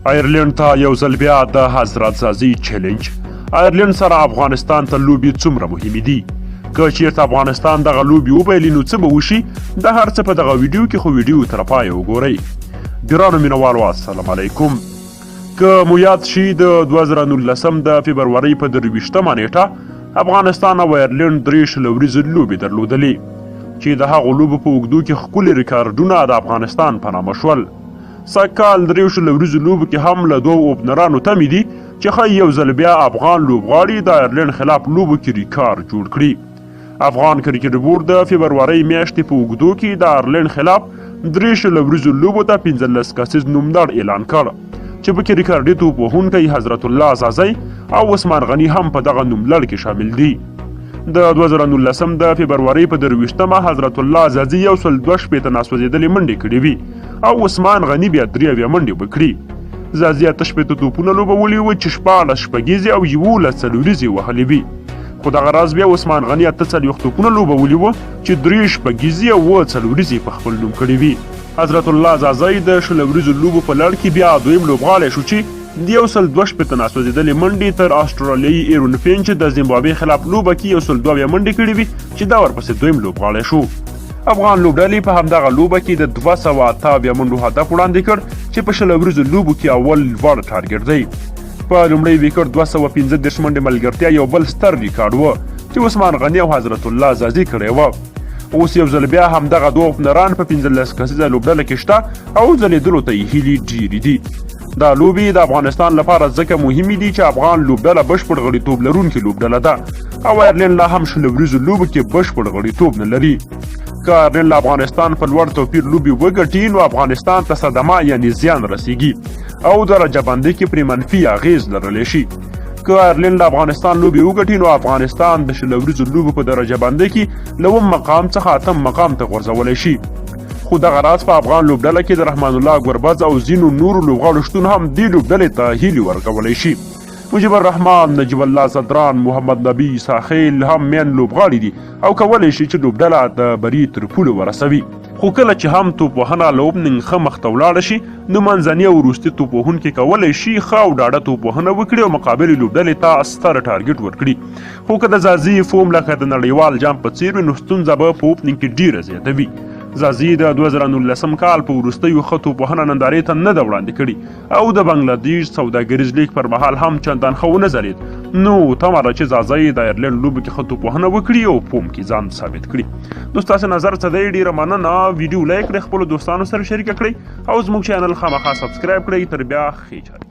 آیرلینډ ته یو ځل بیا د حضرت ځاځي چیلنج. آیرلینډ سره افغانستان ته لوبې څومره مهمې دي؟ که چیرته افغانستان دغه لوبې وبایلي نو څه به وشي؟ د هر څه په دغه ویډیو کې خو ویډیو تر پایه وګورئ. ګرانو مینوالو السلام علیکم. که مو یاد شي د 2019 د فبرورۍ په 23مه نیټه افغانستان او آیرلینډ 3 شلوریزې لوبې درلودلې چې د هغو لوبو په اوږدو کې ښکلي ریکارډونه د افغانستان په نامه شول. سږکال 3 شلوریزو لوبو کې هم له 2 اوپنرانو تمې دي چې ښایي یو ځل بیا افغان لوبغاړي د آیرلینډ خلاف لوبو کې ریکارډ جوړ کړي. افغان کرکټ بورډ د فبرورۍ میاشتې په اوږدو کې د آیرلینډ خلاف 3 شلوریزو لوبو ته 15 کسیز نوملړ اعلان کړ چې پکې ریکارډي توپوهونکی حضرت الله ځاځي او عثمان غني هم په دغه نوملړ کې شامل دي. د 2019 د فبرورۍ په 23مه حضرت الله ځاځي یو سل 2 شپېته ناسوځېدلې منډې کړې وي او عثمان غني بیا 3 منډې وکړي. ځاځي 8 شپېته توپونه لوبولي وو چې 14 شپږیزې او 11 څلوریزې وهلې وي. خو دغه راز بیا عثمان غني 48 توپونه لوبولي وو چې 3 شپږیزې او 7 څلوریزې په خپل نوم کړې وي. حضرت الله ځاځي د شلوریزو لوبو په لړ کې بیا دویم لوبغاړی شو چې د یو سل 2 شپېته ناسوځېدلې منډې تر استرالیایي ایرون فینچ د زیمبابوې خلاف لوبه کې یو سل 2 منډې کړې وي چې دا ورپسې دویم لوبغاړی شو. افغان لوبډلې په همدغه لوبه کې د 208 منډو هدف وړاندې کړ چې په شلوریزو لوبو کې اول لوړ ټارګټ دی. په لومړي وکټ 215 منډې ملګرتیا یو بل ستر ریکارډ و چې عثمان غني او حضرت الله ځاځي کړی و. اوس یو ځل بیا همدغه 2 اوپنران په 15 کسیزه لوبډله کې شته او ځلېدلو ته یې هیلې ډېرې دي. دا لوبې د افغانستان لپاره ځکه مهمې دي چې افغان لوبډله بشپړ غړیتوب لرونکې لوبډله ده او آیرلینډ لا هم شلوریزو لوبو کې بشپړ غړیتوب نه لري. که آیرلینډ له افغانستان په لوړ توپیر لوبې وګټي نو افغانستان ته صدمه یعنې زیان رسیږي او درجه بندۍ کې پرې منفي اغیز لرلی شي. که آیرلینډ له افغانستان لوبې وګټي نو افغانستان د شلوریزو لوبو په درجه بندۍ کې له 9 مقام څخه 8 مقام ته غورځولی شي. خو دغه راز په افغان لوبډله کې د رحمان الله ګربز او ځینو نورو لوبغاړو شتون هم دې لوبډلې ته هیلې ورکولی شي. مجيب الرحمن، نجیب الله زدران، محمد نبی ساخیل هم مین لوبغاړي دي او کولی شي چې لوبډله د بري تر پولو ورسوي. خو کله چې هم توپوهنه له اوپننګ ښه مخته ولاړه شي نو منځني او وروستي توپوهونکي کولی شي ښه او ډاډه توپوهنه وکړي او مقابلې لوبډلې ته ستر ټارګټ ورکړي. خو که د ځاځي فوم لکه د نړیوال جام په څیر وي نو ستونزه به په اوپننګ کې ډیره زیاته وي. ځاځي د 2019 کال په وروستیو ښه توپوهنه نندارې ته نه ده وړاندې کړې او د بنګلادیش سوداګریز لیګ پر مهال هم چندان ښه ونه ځلېد. نو تمه ده چې ځاځي د آیرلینډ لوبو کې ښه توپوهنه وکړي او فوم کې ځان ثابت کړي. نو ستاسو نظر څه دی؟ ډیره مننه. ویډیو لایک کړئ، خپلو دوستانو سره شریکه کړئ او زموږ چینل خامخا سبسکرایب کړئ. تر بیا ښې چارې.